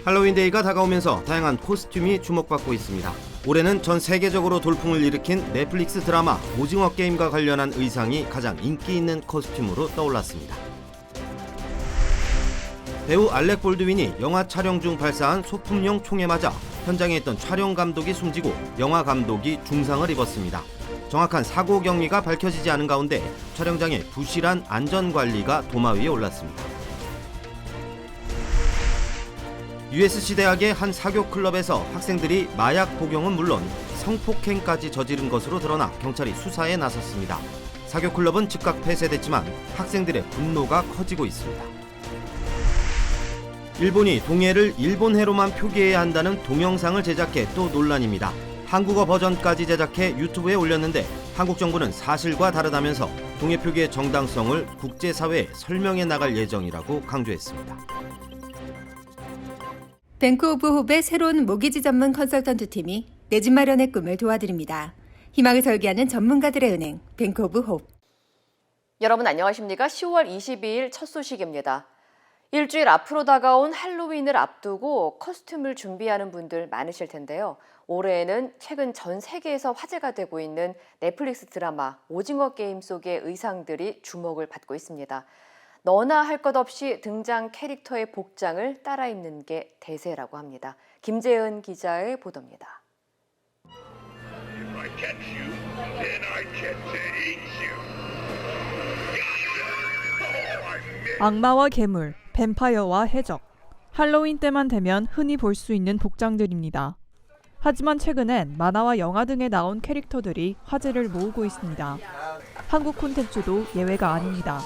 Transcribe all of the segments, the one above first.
할로윈데이가 다가오면서 다양한 코스튬이 주목받고 있습니다. 올해는 전 세계적으로 돌풍을 일으킨 넷플릭스 드라마 오징어 게임과 관련한 의상이 가장 인기 있는 코스튬으로 떠올랐습니다. 배우 알렉 볼드윈이 영화 촬영 중 발사한 소품용 총에 맞아 현장에 있던 촬영 감독이 숨지고 영화 감독이 중상을 입었습니다. 정확한 사고 경위가 밝혀지지 않은 가운데 촬영장의 부실한 안전관리가 도마 위에 올랐습니다. USC 대학의 한 사교 클럽에서 학생들이 마약 복용은 물론 성폭행까지 저지른 것으로 드러나 경찰이 수사에 나섰습니다. 사교 클럽은 즉각 폐쇄됐지만 학생들의 분노가 커지고 있습니다. 일본이 동해를 일본해로만 표기해야 한다는 동영상을 제작해 또 논란입니다. 한국어 버전까지 제작해 유튜브에 올렸는데 한국 정부는 사실과 다르다면서 동해 표기의 정당성을 국제사회에 설명해 나갈 예정이라고 강조했습니다. 뱅크 오브 홉의 새로운 모기지 전문 컨설턴트 팀이 내 집 마련의 꿈을 도와드립니다. 희망을 설계하는 전문가들의 은행, 뱅크 오브 홉. 여러분 안녕하십니까? 10월 22일 첫 소식입니다. 일주일 앞으로 다가온 할로윈을 앞두고 커스튬을 준비하는 분들 많으실 텐데요. 올해에는 최근 전 세계에서 화제가 되고 있는 넷플릭스 드라마 오징어 게임 속의 의상들이 주목을 받고 있습니다. 너나 할 것 없이 등장 캐릭터의 복장을 따라 입는 게 대세라고 합니다. 김재은 기자의 보도입니다. 악마와 괴물, 뱀파이어와 해적. 할로윈 때만 되면 흔히 볼 수 있는 복장들입니다. 하지만 최근엔 만화와 영화 등에 나온 캐릭터들이 화제를 모으고 있습니다. 한국 콘텐츠도 예외가 아닙니다.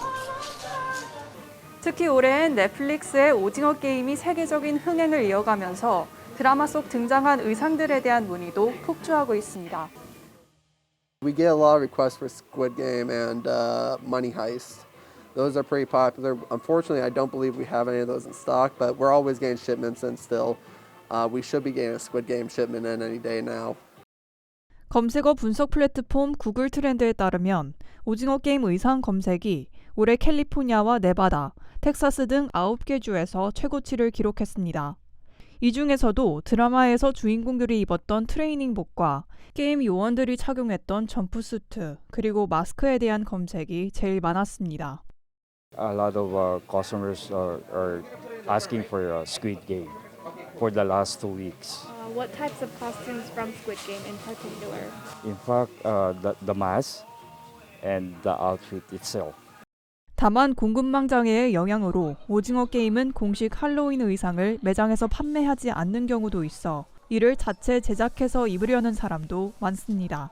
특히 올해엔 넷플릭스의 오징어 게임이 세계적인 흥행을 이어가면서 드라마 속 등장한 의상들에 대한 문의도 폭주하고 있습니다. We get a lot of requests for Squid Game and Money Heist. Those are pretty popular. Unfortunately, I don't believe we have any of those in stock, but we're always getting shipments and still we should be getting a Squid Game shipment in any day now. 검색어 분석 플랫폼 구글 트렌드에 따르면 오징어 게임 의상 검색이 올해 캘리포니아와 네바다, 텍사스 등 9개 주에서 최고치를 기록했습니다. 이 중에서도 드라마에서 주인공들이 입었던 트레이닝복과 게임 요원들이 착용했던 점프수트, 그리고 마스크에 대한 검색이 제일 많았습니다. A lot of customers are asking for a Squid Game for the last 2 weeks. What types of costumes from Squid Game in particular? In fact, the mask and the outfit itself. 다만 공급망 장애의 영향으로 오징어 게임은 공식 할로윈 의상을 매장에서 판매하지 않는 경우도 있어 이를 자체 제작해서 입으려는 사람도 많습니다.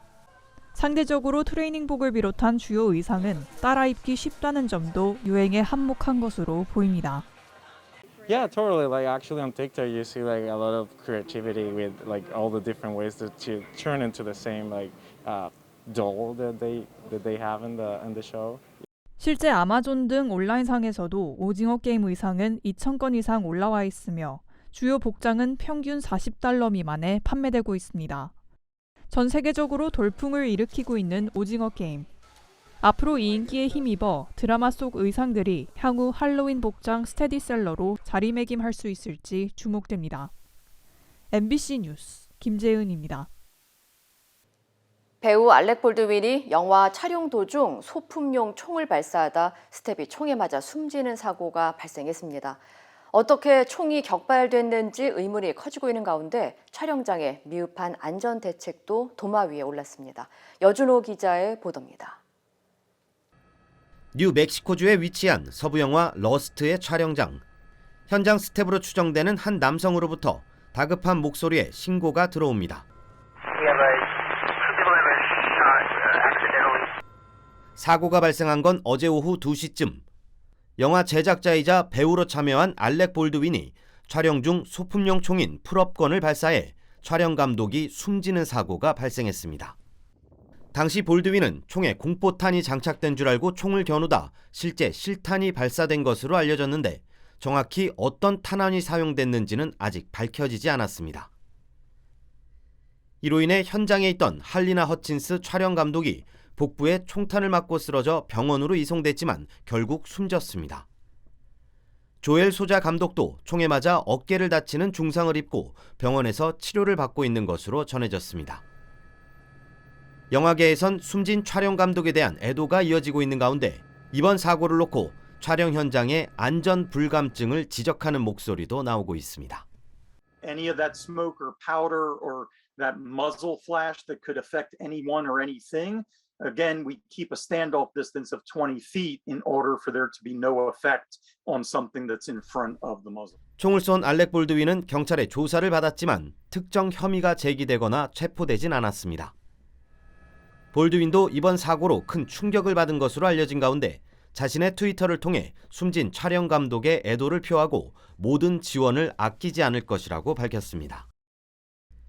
상대적으로 트레이닝복을 비롯한 주요 의상은 따라 입기 쉽다는 점도 유행에 한몫한 것으로 보입니다. Yeah, totally. Like actually on TikTok, you see like a lot of creativity with like all the different ways to turn into the same like doll that they have in the show. 실제 아마존 등 온라인상에서도 오징어 게임 의상은 2,000건 이상 올라와 있으며 주요 복장은 평균 $40 미만에 판매되고 있습니다. 전 세계적으로 돌풍을 일으키고 있는 오징어 게임. 앞으로 이 인기에 힘입어 드라마 속 의상들이 향후 할로윈 복장 스테디셀러로 자리매김할 수 있을지 주목됩니다. MBC 뉴스 김재은입니다. 배우 알렉 볼드윈이 영화 촬영 도중 소품용 총을 발사하다 스텝이 총에 맞아 숨지는 사고가 발생했습니다. 어떻게 총이 격발됐는지 의문이 커지고 있는 가운데 촬영장의 미흡한 안전 대책도 도마 위에 올랐습니다. 여준호 기자의 보도입니다. 뉴멕시코주에 위치한 서부 영화 러스트의 촬영장. 현장 스텝으로 추정되는 한 남성으로부터 다급한 목소리에 신고가 들어옵니다. 사고가 발생한 건 어제 오후 2시쯤. 영화 제작자이자 배우로 참여한 알렉 볼드윈이 촬영 중 소품용 총인 풀업건을 발사해 촬영 감독이 숨지는 사고가 발생했습니다. 당시 볼드윈은 총에 공포탄이 장착된 줄 알고 총을 겨누다 실제 실탄이 발사된 것으로 알려졌는데 정확히 어떤 탄환이 사용됐는지는 아직 밝혀지지 않았습니다. 이로 인해 현장에 있던 할리나 허친스 촬영 감독이 복부에 총탄을 맞고 쓰러져 병원으로 이송됐지만 결국 숨졌습니다. 조엘 소자 감독도 총에 맞아 어깨를 다치는 중상을 입고 병원에서 치료를 받고 있는 것으로 전해졌습니다. 영화계에선 숨진 촬영 감독에 대한 애도가 이어지고 있는 가운데 이번 사고를 놓고 촬영 현장의 안전 불감증을 지적하는 목소리도 나오고 있습니다. Any of that smoke or powder or that muzzle flash that could affect anyone or anything, again, we keep a standoff distance of 20 feet in order for there to be no effect on something that's in front of the muzzle. 총을 쏜 알렉 볼드윈은 경찰의 조사를 받았지만 특정 혐의가 제기되거나 체포되진 않았습니다. 볼드윈도 이번 사고로 큰 충격을 받은 것으로 알려진 가운데 자신의 트위터를 통해 숨진 촬영 감독의 애도를 표하고 모든 지원을 아끼지 않을 것이라고 밝혔습니다.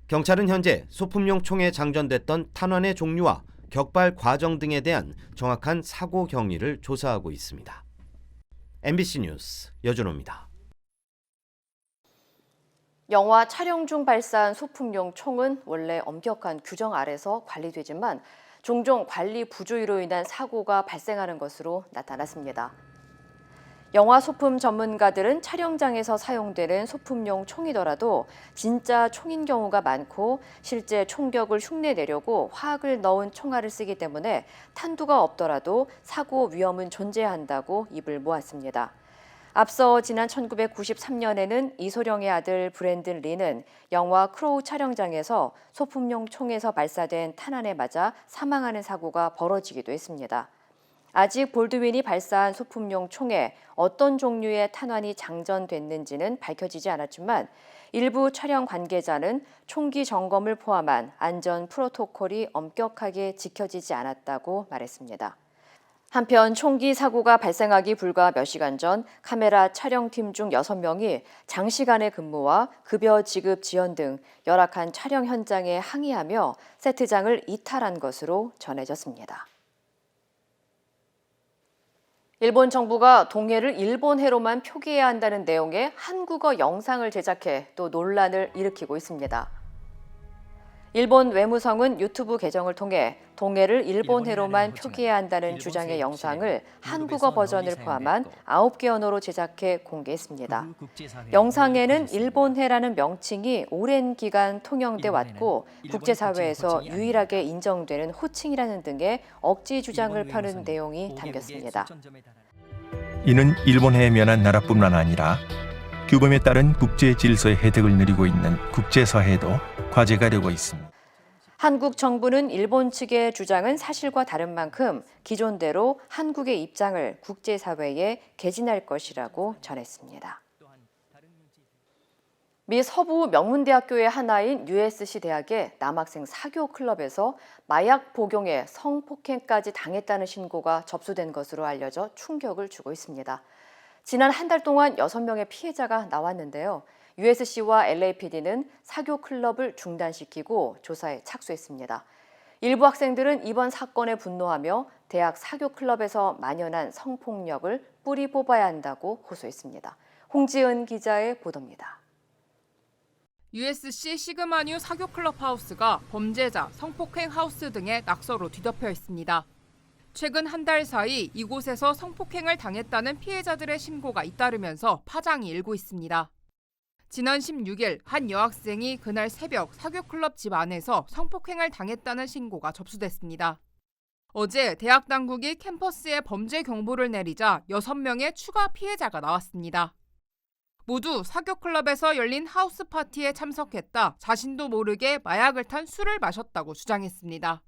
경찰은 현재 소품용 총에 장전됐던 탄환의 종류와 격발 과정 등에 대한 정확한 사고 경위를 조사하고 있습니다. MBC 뉴스 여준호입니다. 영화 촬영 중 발사한 소품용 총은 원래 엄격한 규정 아래서 관리되지만 종종 관리 부조의로 인한 사고가 발생하는 것으로 나타났습니다. 영화 소품 전문가들은 촬영장에서 사용되는 소품용 총이더라도 진짜 총인 경우가 많고 실제 총격을 흉내내려고 화학을 넣은 총알을 쓰기 때문에 탄두가 없더라도 사고 위험은 존재한다고 입을 모았습니다. 앞서 지난 1993년에는 이소령의 아들 브랜든 리는 영화 크로우 촬영장에서 소품용 총에서 발사된 탄환에 맞아 사망하는 사고가 벌어지기도 했습니다. 아직 볼드윈이 발사한 소품용 총에 어떤 종류의 탄환이 장전됐는지는 밝혀지지 않았지만 일부 촬영 관계자는 총기 점검을 포함한 안전 프로토콜이 엄격하게 지켜지지 않았다고 말했습니다. 한편 총기 사고가 발생하기 불과 몇 시간 전 카메라 촬영팀 중 6명이 장시간의 근무와 급여 지급 지연 등 열악한 촬영 현장에 항의하며 세트장을 이탈한 것으로 전해졌습니다. 일본 정부가 동해를 일본해로만 표기해야 한다는 내용의 한국어 영상을 제작해 또 논란을 일으키고 있습니다. 일본 외무성은 유튜브 계정을 통해 동해를 일본해로만 표기해야 한다는 주장의 영상을 한국어 버전을 포함한 9개 언어로 제작해 공개했습니다. 영상에는 일본해라는 명칭이 오랜 기간 통용돼 왔고 국제사회에서 유일하게 인정되는 호칭이라는 등의 억지 주장을 펴는 내용이 담겼습니다. 이는 일본해에 면한 나라뿐만 아니라 규범에 따른 국제 질서의 혜택을 누리고 있는 국제사회에도 과제가 되고 있습니다. 한국 정부는 일본 측의 주장은 사실과 다른 만큼 기존대로 한국의 입장을 국제사회에 개진할 것이라고 전했습니다. 미 서부 명문대학교의 하나인 USC 대학의 남학생 사교 클럽에서 마약 복용에 성폭행까지 당했다는 신고가 접수된 것으로 알려져 충격을 주고 있습니다. 지난 한 달 동안 6명의 피해자가 나왔는데요. USC와 LAPD는 사교 클럽을 중단시키고 조사에 착수했습니다. 일부 학생들은 이번 사건에 분노하며 대학 사교 클럽에서 만연한 성폭력을 뿌리 뽑아야 한다고 호소했습니다. 홍지은 기자의 보도입니다. USC 시그마뉴 사교 클럽 하우스가 범죄자, 성폭행 하우스 등의 낙서로 뒤덮여 있습니다. 최근 한 달 사이 이곳에서 성폭행을 당했다는 피해자들의 신고가 잇따르면서 파장이 일고 있습니다. 지난 16일 한 여학생이 그날 새벽 사교 클럽 집 안에서 성폭행을 당했다는 신고가 접수됐습니다. 어제 대학 당국이 캠퍼스에 범죄 경보를 내리자 6명의 추가 피해자가 나왔습니다. 모두 사교 클럽에서 열린 하우스 파티에 참석했다 자신도 모르게 마약을 탄 술을 마셨다고 주장했습니다.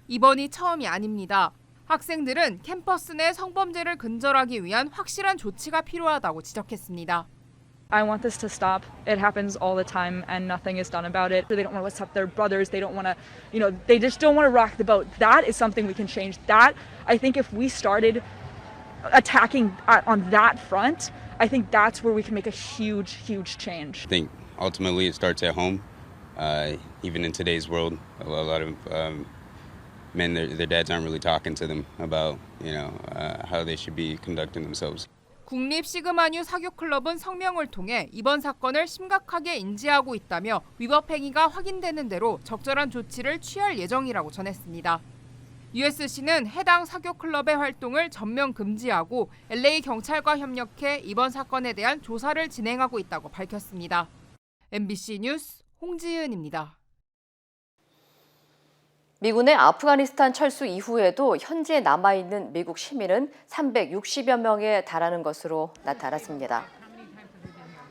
이번이 처음이 아닙니다. 학생들은 캠퍼스 내 성범죄를 근절하기 위한 확실한 조치가 필요하다고 지적했습니다. I want this to stop. It happens all the time and nothing is done about it. They don't want to accept their brothers. They don't want to, they just don't want to rock the boat. That is something we can change. That, I think if we started attacking on that front, I think that's where we can make a huge, huge change. I think ultimately it starts at home. Even in today's world, a lot of men, their dads aren't really talking to them about, how they should be conducting themselves. 국립 시그마뉴 사교 클럽은 성명을 통해 이번 사건을 심각하게 인지하고 있다며 위법 행위가 확인되는 대로 적절한 조치를 취할 예정이라고 전했습니다. USC는 해당 사교 클럽의 활동을 전면 금지하고 LA 경찰과 협력해 이번 사건에 대한 조사를 진행하고 있다고 밝혔습니다. MBC 뉴스 홍지은입니다. 미군의 아프가니스탄 철수 이후에도 현지에 남아있는 미국 시민은 360여 명에 달하는 것으로 나타났습니다.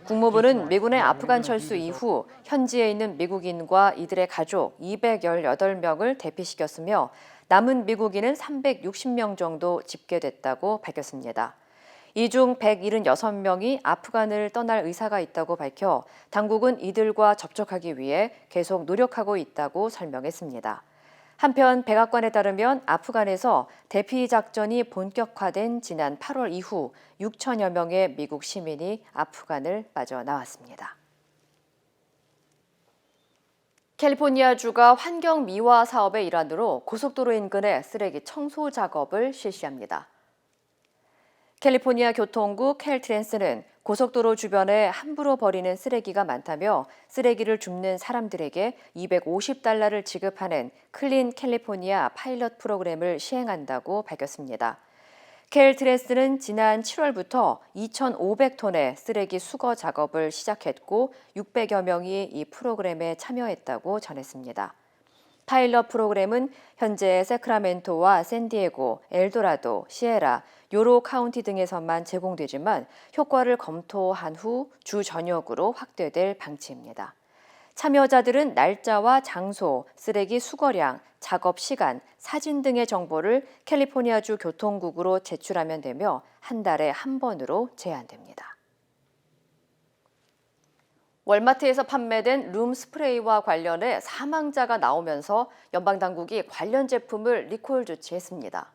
국무부는 미군의 아프간 철수 이후 현지에 있는 미국인과 이들의 가족 218명을 대피시켰으며 남은 미국인은 360명 정도 집계됐다고 밝혔습니다. 이 중 176명이 아프간을 떠날 의사가 있다고 밝혀 당국은 이들과 접촉하기 위해 계속 노력하고 있다고 설명했습니다. 한편 백악관에 따르면 아프간에서 대피 작전이 본격화된 지난 8월 이후 6천여 명의 미국 시민이 아프간을 빠져나왔습니다. 캘리포니아주가 환경 미화 사업의 일환으로 고속도로 인근의 쓰레기 청소 작업을 실시합니다. 캘리포니아 교통국 캘트랜스는 고속도로 주변에 함부로 버리는 쓰레기가 많다며 쓰레기를 줍는 사람들에게 $250를 지급하는 클린 캘리포니아 파일럿 프로그램을 시행한다고 밝혔습니다. 캘트랜스는 지난 7월부터 2,500톤의 쓰레기 수거 작업을 시작했고 600여 명이 이 프로그램에 참여했다고 전했습니다. 파일럿 프로그램은 현재 세크라멘토와 샌디에고, 엘도라도, 시에라, 요로 카운티 등에서만 제공되지만 효과를 검토한 후 주 전역으로 확대될 방침입니다. 참여자들은 날짜와 장소, 쓰레기 수거량, 작업 시간, 사진 등의 정보를 캘리포니아주 교통국으로 제출하면 되며 한 달에 한 번으로 제한됩니다. 월마트에서 판매된 룸 스프레이와 관련해 사망자가 나오면서 연방당국이 관련 제품을 리콜 조치했습니다.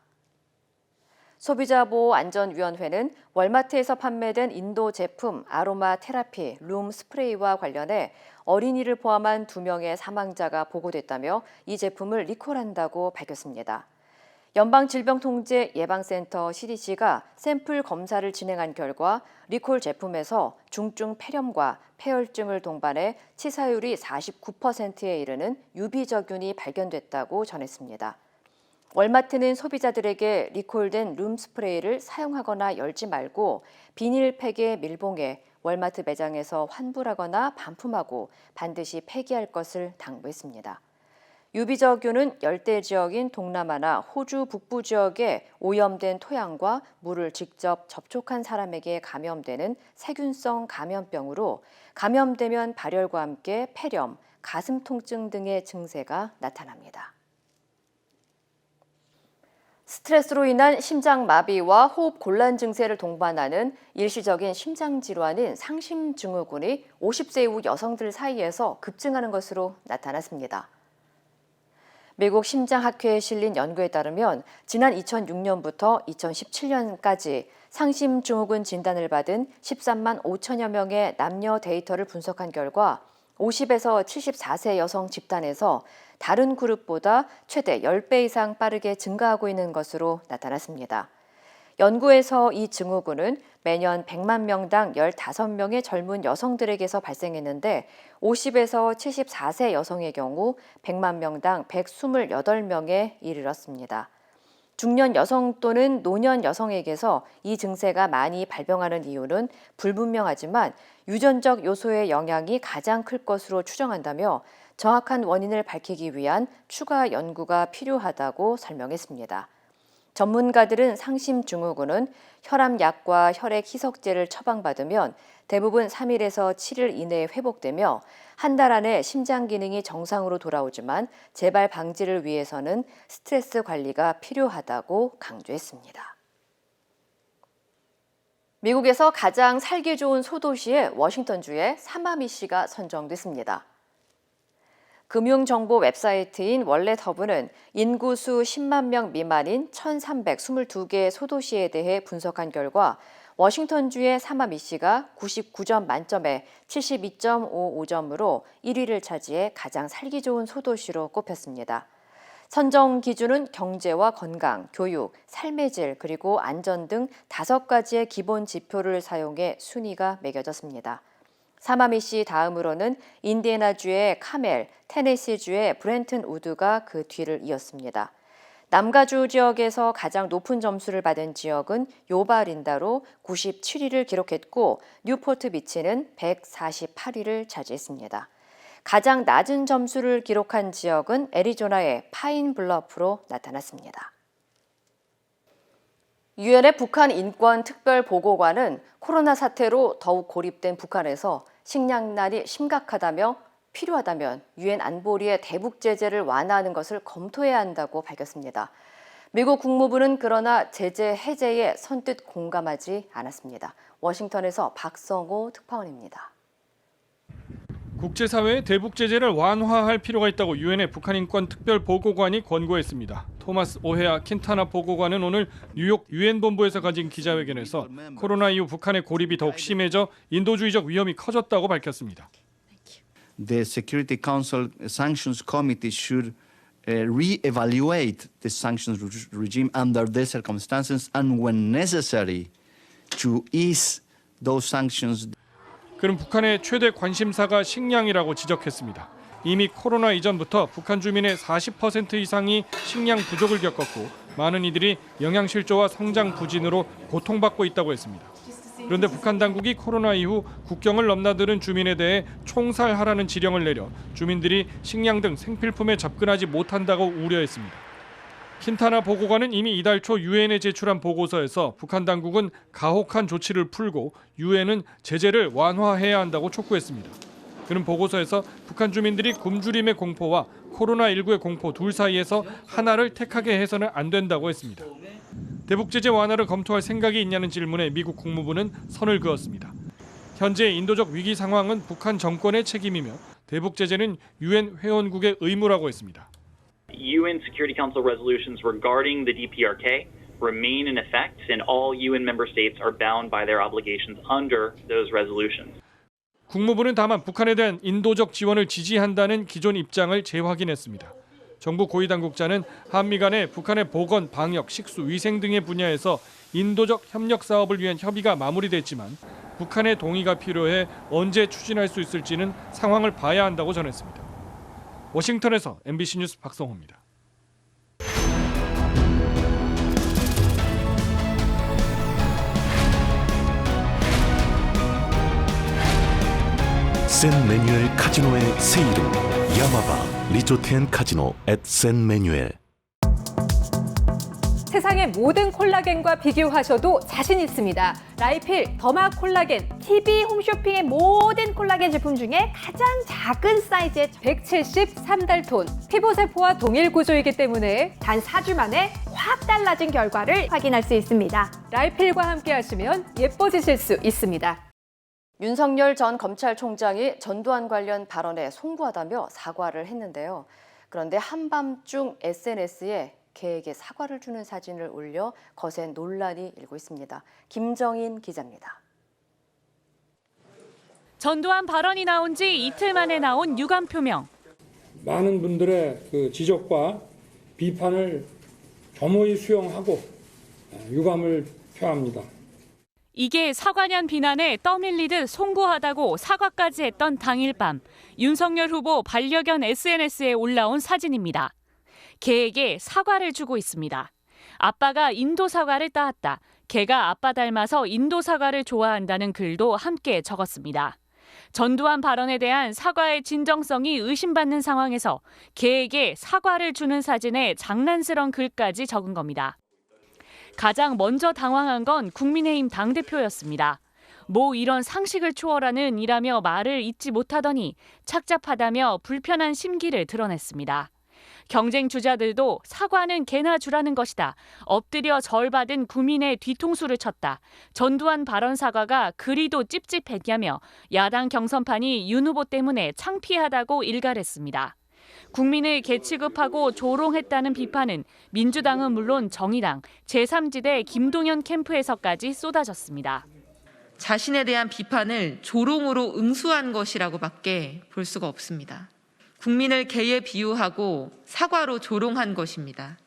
소비자보호안전위원회는 월마트에서 판매된 인도 제품 아로마 테라피 룸 스프레이와 관련해 어린이를 포함한 2명의 사망자가 보고됐다며 이 제품을 리콜한다고 밝혔습니다. 연방질병통제예방센터 CDC가 샘플 검사를 진행한 결과 리콜 제품에서 중증 폐렴과 폐혈증을 동반해 치사율이 49%에 이르는 유비저균이 발견됐다고 전했습니다. 월마트는 소비자들에게 리콜된 룸 스프레이를 사용하거나 열지 말고 비닐팩에 밀봉해 월마트 매장에서 환불하거나 반품하고 반드시 폐기할 것을 당부했습니다. 유비저균은 열대 지역인 동남아나 호주 북부 지역에 오염된 토양과 물을 직접 접촉한 사람에게 감염되는 세균성 감염병으로 감염되면 발열과 함께 폐렴, 가슴 통증 등의 증세가 나타납니다. 스트레스로 인한 심장마비와 호흡 곤란 증세를 동반하는 일시적인 심장질환인 상심증후군이 50세 이후 여성들 사이에서 급증하는 것으로 나타났습니다. 미국 심장학회에 실린 연구에 따르면 지난 2006년부터 2017년까지 상심증후군 진단을 받은 13만 5천여 명의 남녀 데이터를 분석한 결과 50에서 74세 여성 집단에서 다른 그룹보다 최대 10배 이상 빠르게 증가하고 있는 것으로 나타났습니다. 연구에서 이 증후군은 매년 100만 명당 15명의 젊은 여성들에게서 발생했는데 50에서 74세 여성의 경우 100만 명당 128명에 이르렀습니다. 중년 여성 또는 노년 여성에게서 이 증세가 많이 발병하는 이유는 불분명하지만 유전적 요소의 영향이 가장 클 것으로 추정한다며 정확한 원인을 밝히기 위한 추가 연구가 필요하다고 설명했습니다. 전문가들은 상심증후군은 혈압약과 혈액 희석제를 처방받으면 대부분 3일에서 7일 이내에 회복되며 한 달 안에 심장 기능이 정상으로 돌아오지만 재발 방지를 위해서는 스트레스 관리가 필요하다고 강조했습니다. 미국에서 가장 살기 좋은 소도시에 워싱턴주의 사마미시가 선정됐습니다. 금융정보 웹사이트인 월렛허브는 인구수 10만 명 미만인 1,322개의 소도시에 대해 분석한 결과 워싱턴주의 사마미시가 99점 만점에 72.55점으로 1위를 차지해 가장 살기 좋은 소도시로 꼽혔습니다. 선정 기준은 경제와 건강, 교육, 삶의 질, 그리고 안전 등 5가지의 기본 지표를 사용해 순위가 매겨졌습니다. 사마미시 다음으로는 인디애나주의 카멜, 테네시주의 브렌튼 우드가 그 뒤를 이었습니다. 남가주 지역에서 가장 높은 점수를 받은 지역은 요바린다로 97위를 기록했고 뉴포트 비치는 148위를 차지했습니다. 가장 낮은 점수를 기록한 지역은 애리조나의 파인 블러프로 나타났습니다. 유엔의 북한 인권 특별 보고관은 코로나 사태로 더욱 고립된 북한에서 식량난이 심각하다며 필요하다면 유엔 안보리의 대북 제재를 완화하는 것을 검토해야 한다고 밝혔습니다. 미국 국무부는 그러나 제재 해제에 선뜻 공감하지 않았습니다. 워싱턴에서 박성호 특파원입니다. 국제사회의 대북 제재를 완화할 필요가 있다고 유엔의 북한 인권 특별 보고관이 권고했습니다. 토마스 오헤아 킨타나 보고관은 오늘 뉴욕 유엔 본부에서 가진 기자회견에서 코로나 이후 북한의 고립이 더욱 심해져 인도주의적 위험이 커졌다고 밝혔습니다. The Security Council Sanctions Committee should re-evaluate the sanctions regime under the circumstances and when necessary to ease those sanctions. 그는 북한의 최대 관심사가 식량이라고 지적했습니다. 이미 코로나 이전부터 북한 주민의 40% 이상이 식량 부족을 겪었고 많은 이들이 영양실조와 성장 부진으로 고통받고 있다고 했습니다. 그런데 북한 당국이 코로나 이후 국경을 넘나드는 주민에 대해 총살하라는 지령을 내려 주민들이 식량 등 생필품에 접근하지 못한다고 우려했습니다. 킨타나 보고관은 이미 이달 초 유엔에 제출한 보고서에서 북한 당국은 가혹한 조치를 풀고 유엔은 제재를 완화해야 한다고 촉구했습니다. 그는 보고서에서 북한 주민들이 굶주림의 공포와 코로나19의 공포 둘 사이에서 하나를 택하게 해서는 안 된다고 했습니다. 대북 제재 완화를 검토할 생각이 있냐는 질문에 미국 국무부는 선을 그었습니다. 현재 인도적 위기 상황은 북한 정권의 책임이며 대북 제재는 유엔 회원국의 의무라고 했습니다. UN Security Council resolutions regarding the DPRK remain in effect, and all UN member states are bound by their obligations under those resolutions. 국무부는 다만 북한에 대한 인도적 지원을 지지한다는 기존 입장을 재확인했습니다. 정부 고위 당국자는 한미 간의 북한의 보건, 방역, 식수, 위생 등의 분야에서 인도적 협력 사업을 위한 협의가 마무리됐지만 북한의 동의가 필요해 언제 추진할 수 있을지는 상황을 봐야 한다고 전했습니다. 워싱턴에서 MBC 뉴스 박성호입니다. 샌 매뉴엘 카지노의 새 이름 야마바 리조트 앤 카지노 앳 샌 매뉴엘. 세상의 모든 콜라겐과 비교하셔도 자신 있습니다. 라이필 더마 콜라겐, TV 홈쇼핑의 모든 콜라겐 제품 중에 가장 작은 사이즈의 173달톤. 피부세포와 동일 구조이기 때문에 단 4주 만에 확 달라진 결과를 확인할 수 있습니다. 라이필과 함께 하시면 예뻐지실 수 있습니다. 윤석열 전 검찰총장이 전두환 관련 발언에 송구하다며 사과를 했는데요. 그런데 한밤중 SNS에 개에게 사과를 주는 사진을 올려 거센 논란이 일고 있습니다. 김정인 기자입니다. 전두환 발언이 나온 지 이틀 만에 나온 유감 표명. 많은 분들의 그 지적과 비판을 겸허히 수용하고 유감을 표합니다. 이게 사과년 비난에 떠밀리듯 송구하다고 사과까지 했던 당일 밤 윤석열 후보 반려견 SNS에 올라온 사진입니다. 개에게 사과를 주고 있습니다. 아빠가 인도 사과를 따왔다. 개가 아빠 닮아서 인도 사과를 좋아한다는 글도 함께 적었습니다. 전두환 발언에 대한 사과의 진정성이 의심받는 상황에서 개에게 사과를 주는 사진에 장난스러운 글까지 적은 겁니다. 가장 먼저 당황한 건 국민의힘 당대표였습니다. 뭐 이런 상식을 초월하는 이라며 말을 잇지 못하더니 착잡하다며 불편한 심기를 드러냈습니다. 경쟁 주자들도 사과는 개나 주라는 것이다. 엎드려 절받은 국민의 뒤통수를 쳤다. 전두환 발언 사과가 그리도 찝찝했냐며 야당 경선판이 윤 후보 때문에 창피하다고 일갈했습니다. 국민을 개취급하고 조롱했다는 비판은 민주당은 물론 정의당, 제3지대 김동연 캠프에서까지 쏟아졌습니다. 자신에 대한 비판을 조롱으로 응수한 것이라고밖에 볼 수가 없습니다. 국민을 개에 비유하고 사과로 조롱한 것입니다.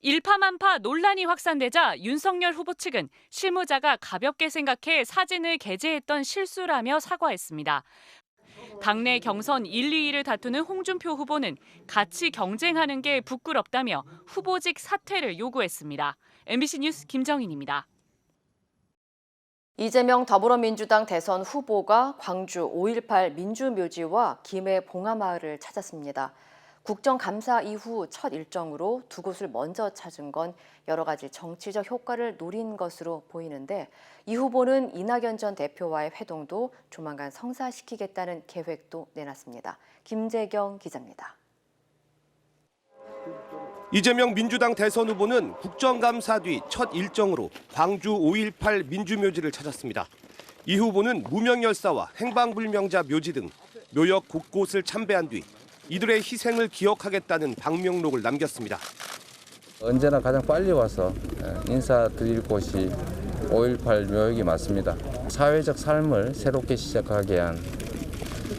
일파만파 논란이 확산되자 윤석열 후보 측은 실무자가 가볍게 생각해 사진을 게재했던 실수라며 사과했습니다. 당내 경선 1, 2위를 다투는 홍준표 후보는 같이 경쟁하는 게 부끄럽다며 후보직 사퇴를 요구했습니다. MBC 뉴스 김정인입니다. 이재명 더불어민주당 대선 후보가 광주 5.18 민주묘지와 김해 봉하마을을 찾았습니다. 국정감사 이후 첫 일정으로 두 곳을 먼저 찾은 건 여러 가지 정치적 효과를 노린 것으로 보이는데 이 후보는 이낙연 전 대표와의 회동도 조만간 성사시키겠다는 계획도 내놨습니다. 김재경 기자입니다. 이재명 민주당 대선 후보는 국정감사 뒤 첫 일정으로 광주 5.18 민주묘지를 찾았습니다. 이 후보는 무명열사와 행방불명자 묘지 등 묘역 곳곳을 참배한 뒤 이들의 희생을 기억하겠다는 방명록을 남겼습니다. 언제나 가장 빨리 와서 인사드릴 곳이 5.18 묘역이 맞습니다. 사회적 삶을 새롭게 시작하게 한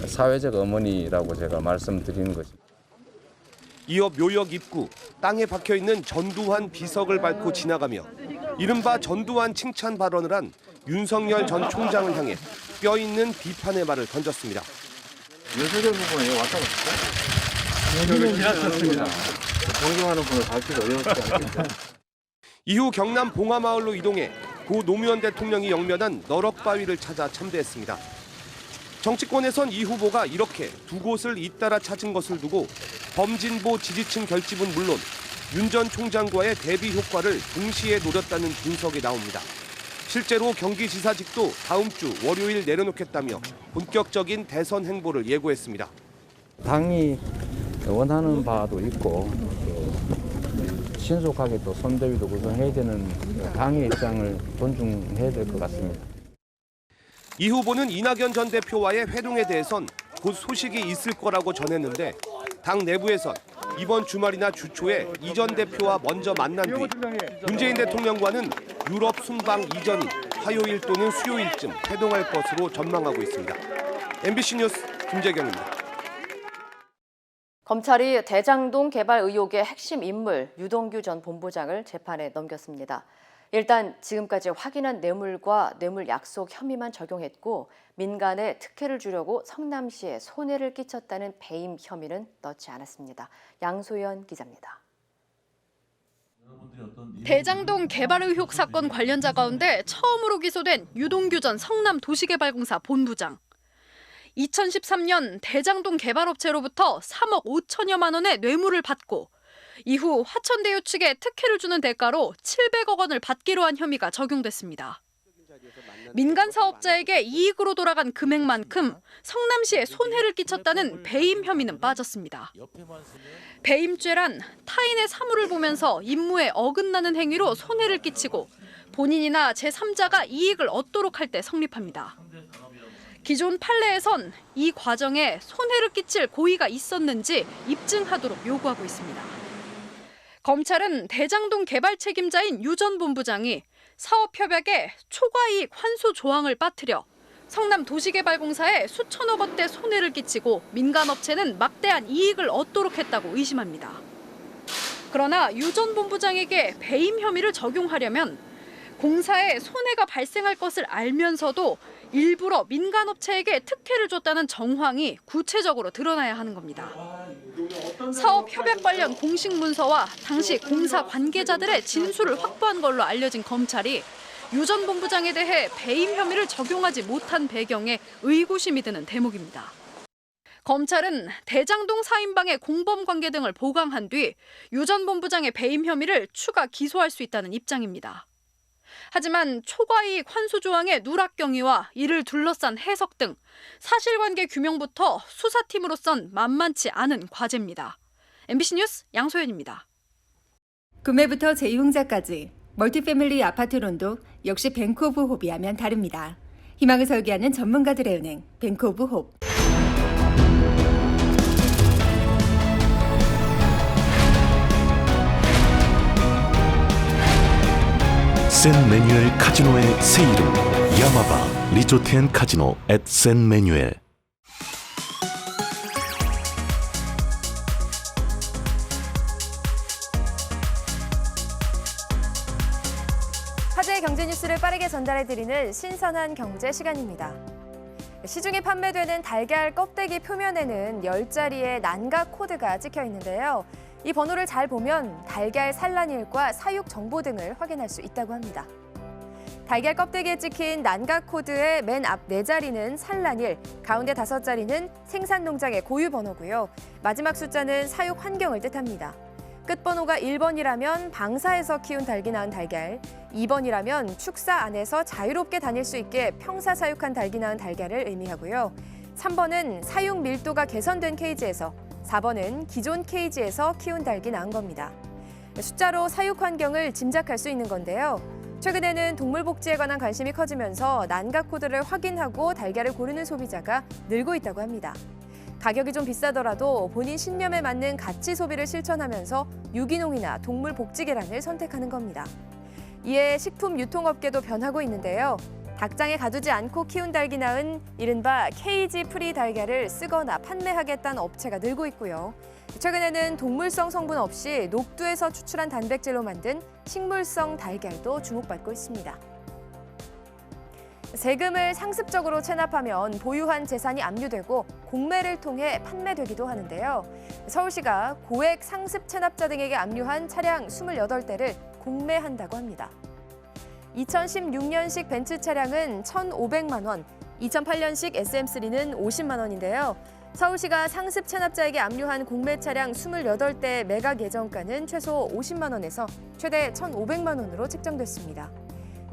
사회적 어머니라고 제가 말씀드리는 것입니다. 이어 묘역 입구, 땅에 박혀있는 전두환 비석을 밟고 지나가며 이른바 전두환 칭찬 발언을 한 윤석열 전 총장을 향해 뼈있는 비판의 말을 던졌습니다. 윤석열 후보는 왔다 갔을까? 지나쳤습니다. 존경하는 분을 밟기도 어려웠지 않겠죠. 이후 경남 봉하마을로 이동해 고 노무현 대통령이 영면한 너럭바위를 찾아 참배했습니다. 정치권에선 이 후보가 이렇게 두 곳을 잇따라 찾은 것을 두고 범진보 지지층 결집은 물론 윤 전 총장과의 대비 효과를 동시에 노렸다는 분석이 나옵니다. 실제로 경기지사직도 다음 주 월요일 내려놓겠다며 본격적인 대선 행보를 예고했습니다. 당이 원하는 바도 있고 신속하게 또 선대위도 구성해야 되는 당의 입장을 존중해야 될 것 같습니다. 이 후보는 이낙연 전 대표와의 회동에 대해선 곧 소식이 있을 거라고 전했는데 당 내부에선 이번 주말이나 주초에 이 전 대표와 먼저 만난 뒤 문재인 대통령과는 유럽 순방 이전인 화요일 또는 수요일쯤 회동할 것으로 전망하고 있습니다. MBC 뉴스 김재경입니다. 검찰이 대장동 개발 의혹의 핵심 인물 유동규 전 본부장을 재판에 넘겼습니다. 일단 지금까지 확인한 뇌물과 뇌물 약속 혐의만 적용했고 민간에 특혜를 주려고 성남시에 손해를 끼쳤다는 배임 혐의는 넣지 않았습니다. 양소연 기자입니다. 대장동 개발 의혹 사건 관련자 가운데 처음으로 기소된 유동규 전 성남도시개발공사 본부장. 2013년 대장동 개발업체로부터 3억 5천여만 원의 뇌물을 받고 이후 화천대유 측에 특혜를 주는 대가로 700억 원을 받기로 한 혐의가 적용됐습니다. 민간 사업자에게 이익으로 돌아간 금액만큼 성남시에 손해를 끼쳤다는 배임 혐의는 빠졌습니다. 배임죄란 타인의 사물을 보면서 임무에 어긋나는 행위로 손해를 끼치고 본인이나 제3자가 이익을 얻도록 할 때 성립합니다. 기존 판례에선 이 과정에 손해를 끼칠 고의가 있었는지 입증하도록 요구하고 있습니다. 검찰은 대장동 개발 책임자인 유 전 본부장이 사업협약에 초과이익 환수 조항을 빠뜨려 성남도시개발공사에 수천억 원대 손해를 끼치고 민간업체는 막대한 이익을 얻도록 했다고 의심합니다. 그러나 유 전 본부장에게 배임 혐의를 적용하려면 공사에 손해가 발생할 것을 알면서도 일부러 민간업체에게 특혜를 줬다는 정황이 구체적으로 드러나야 하는 겁니다. 사업 협약 관련 공식 문서와 당시 공사 관계자들의 진술을 확보한 걸로 알려진 검찰이 유 전 본부장에 대해 배임 혐의를 적용하지 못한 배경에 의구심이 드는 대목입니다. 검찰은 대장동 4인방의 공범 관계 등을 보강한 뒤 유 전 본부장의 배임 혐의를 추가 기소할 수 있다는 입장입니다. 하지만 초과이익 환수 조항의 누락 경위와 이를 둘러싼 해석 등 사실관계 규명부터 수사팀으로선 만만치 않은 과제입니다. MBC 뉴스 양소연입니다. 구매부터 재이용자까지 멀티패밀리 아파트론도 역시 뱅크 오브 홉이 하면 다릅니다. 희망을 설계하는 전문가들의 은행 뱅크 오브 홉. 샌메뉴엘 카지노의 새 이름 야마바 리조트 앤 카지노 앳 샌메뉴엘. 화제의 경제 뉴스를 빠르게 전달해드리는 신선한 경제 시간입니다. 시중에 판매되는 달걀 껍데기 표면에는 10자리의 난각 코드가 찍혀 있는데요. 이 번호를 잘 보면 달걀 산란일과 사육 정보 등을 확인할 수 있다고 합니다. 달걀 껍데기에 찍힌 난각 코드의 맨 앞 4자리는 산란일, 가운데 5자리는 생산 농장의 고유 번호고요. 마지막 숫자는 사육 환경을 뜻합니다. 끝번호가 1번이라면 방사에서 키운 닭이 낳은 달걀, 2번이라면 축사 안에서 자유롭게 다닐 수 있게 평사 사육한 닭이 낳은 달걀을 의미하고요. 3번은 사육 밀도가 개선된 케이지에서, 4번은 기존 케이지에서 키운 닭이 낳은 겁니다. 숫자로 사육 환경을 짐작할 수 있는 건데요. 최근에는 동물 복지에 관한 관심이 커지면서 난각 코드를 확인하고 달걀을 고르는 소비자가 늘고 있다고 합니다. 가격이 좀 비싸더라도 본인 신념에 맞는 가치 소비를 실천하면서 유기농이나 동물 복지 계란을 선택하는 겁니다. 이에 식품 유통업계도 변하고 있는데요. 닭장에 가두지 않고 키운 닭이 낳은 이른바 케이지 프리 달걀을 쓰거나 판매하겠다는 업체가 늘고 있고요. 최근에는 동물성 성분 없이 녹두에서 추출한 단백질로 만든 식물성 달걀도 주목받고 있습니다. 세금을 상습적으로 체납하면 보유한 재산이 압류되고 공매를 통해 판매되기도 하는데요. 서울시가 고액 상습 체납자 등에게 압류한 차량 28대를 공매한다고 합니다. 2016년식 벤츠 차량은 1,500만 원, 2008년식 SM3는 50만 원인데요. 서울시가 상습 체납자에게 압류한 공매 차량 28대 매각 예정가는 최소 50만 원에서 최대 1,500만 원으로 책정됐습니다.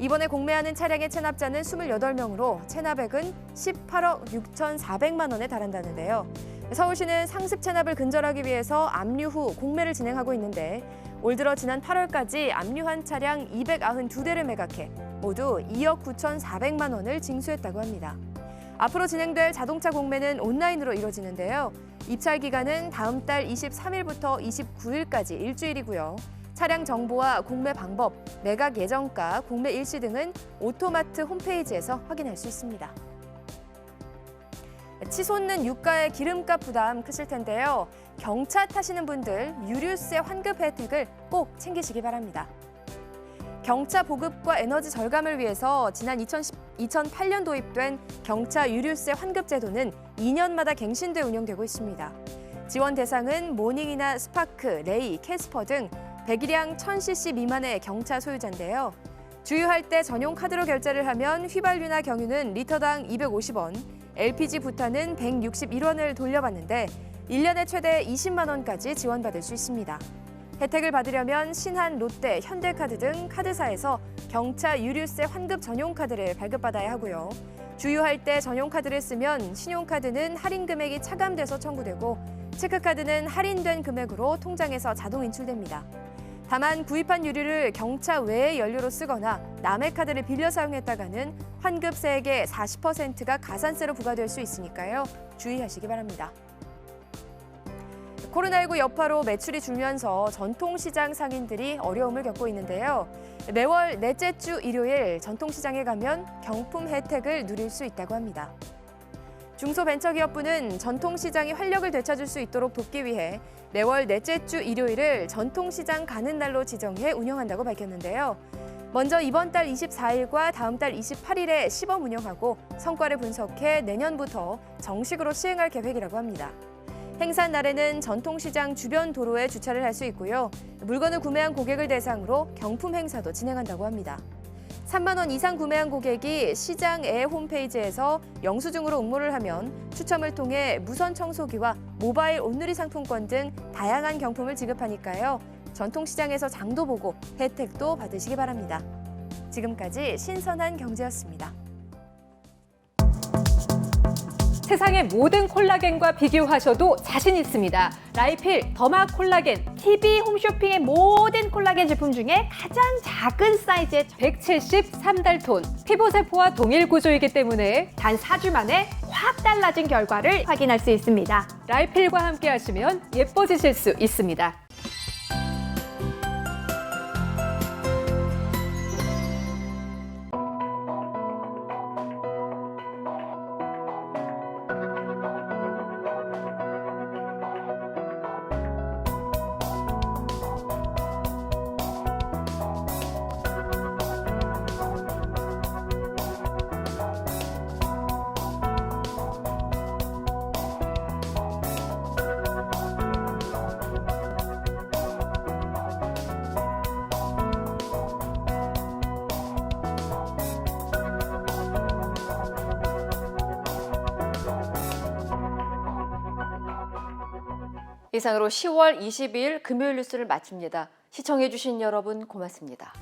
이번에 공매하는 차량의 체납자는 28명으로 체납액은 18억 6,400만 원에 달한다는데요. 서울시는 상습 체납을 근절하기 위해서 압류 후 공매를 진행하고 있는데 올 들어 지난 8월까지 압류한 차량 292대를 매각해 모두 2억 9,400만 원을 징수했다고 합니다. 앞으로 진행될 자동차 공매는 온라인으로 이뤄지는데요. 입찰 기간은 다음 달 23일부터 29일까지 일주일이고요. 차량 정보와 공매 방법, 매각 예정가, 공매 일시 등은 오토마트 홈페이지에서 확인할 수 있습니다. 치솟는 유가의 기름값 부담 크실 텐데요. 경차 타시는 분들 유류세 환급 혜택을 꼭 챙기시기 바랍니다. 경차 보급과 에너지 절감을 위해서 지난 2008년 도입된 경차 유류세 환급 제도는 2년마다 갱신돼 운영되고 있습니다. 지원 대상은 모닝이나 스파크, 레이, 캐스퍼 등 배기량 1000cc 미만의 경차 소유자인데요. 주유할 때 전용 카드로 결제를 하면 휘발유나 경유는 리터당 250원, LPG 부탄은 161원을 돌려받는데 1년에 최대 20만 원까지 지원받을 수 있습니다. 혜택을 받으려면 신한, 롯데, 현대카드 등 카드사에서 경차 유류세 환급 전용 카드를 발급받아야 하고요. 주유할 때 전용 카드를 쓰면 신용카드는 할인 금액이 차감돼서 청구되고 체크카드는 할인된 금액으로 통장에서 자동 인출됩니다. 다만 구입한 유류를 경차 외의 연료로 쓰거나 남의 카드를 빌려 사용했다가는 환급세액의 40%가 가산세로 부과될 수 있으니까요. 주의하시기 바랍니다. 코로나19 여파로 매출이 줄면서 전통시장 상인들이 어려움을 겪고 있는데요. 매월 넷째 주 일요일 전통시장에 가면 경품 혜택을 누릴 수 있다고 합니다. 중소벤처기업부는 전통시장이 활력을 되찾을 수 있도록 돕기 위해 매월 넷째 주 일요일을 전통시장 가는 날로 지정해 운영한다고 밝혔는데요. 먼저 이번 달 24일과 다음 달 28일에 시범 운영하고 성과를 분석해 내년부터 정식으로 시행할 계획이라고 합니다. 행사 날에는 전통시장 주변 도로에 주차를 할 수 있고요. 물건을 구매한 고객을 대상으로 경품 행사도 진행한다고 합니다. 3만 원 이상 구매한 고객이 시장 애 홈페이지에서 영수증으로 응모를 하면 추첨을 통해 무선 청소기와 모바일 온누리 상품권 등 다양한 경품을 지급하니까요. 전통시장에서 장도 보고 혜택도 받으시기 바랍니다. 지금까지 신선한 경제였습니다. 세상의 모든 콜라겐과 비교하셔도 자신 있습니다. 라이필 더마 콜라겐 TV 홈쇼핑의 모든 콜라겐 제품 중에 가장 작은 사이즈의 173달톤. 피부세포와 동일 구조이기 때문에 단 4주 만에 확 달라진 결과를 확인할 수 있습니다. 라이필과 함께 하시면 예뻐지실 수 있습니다. 이상으로 10월 22일 금요일 뉴스를 마칩니다. 시청해주신 여러분 고맙습니다.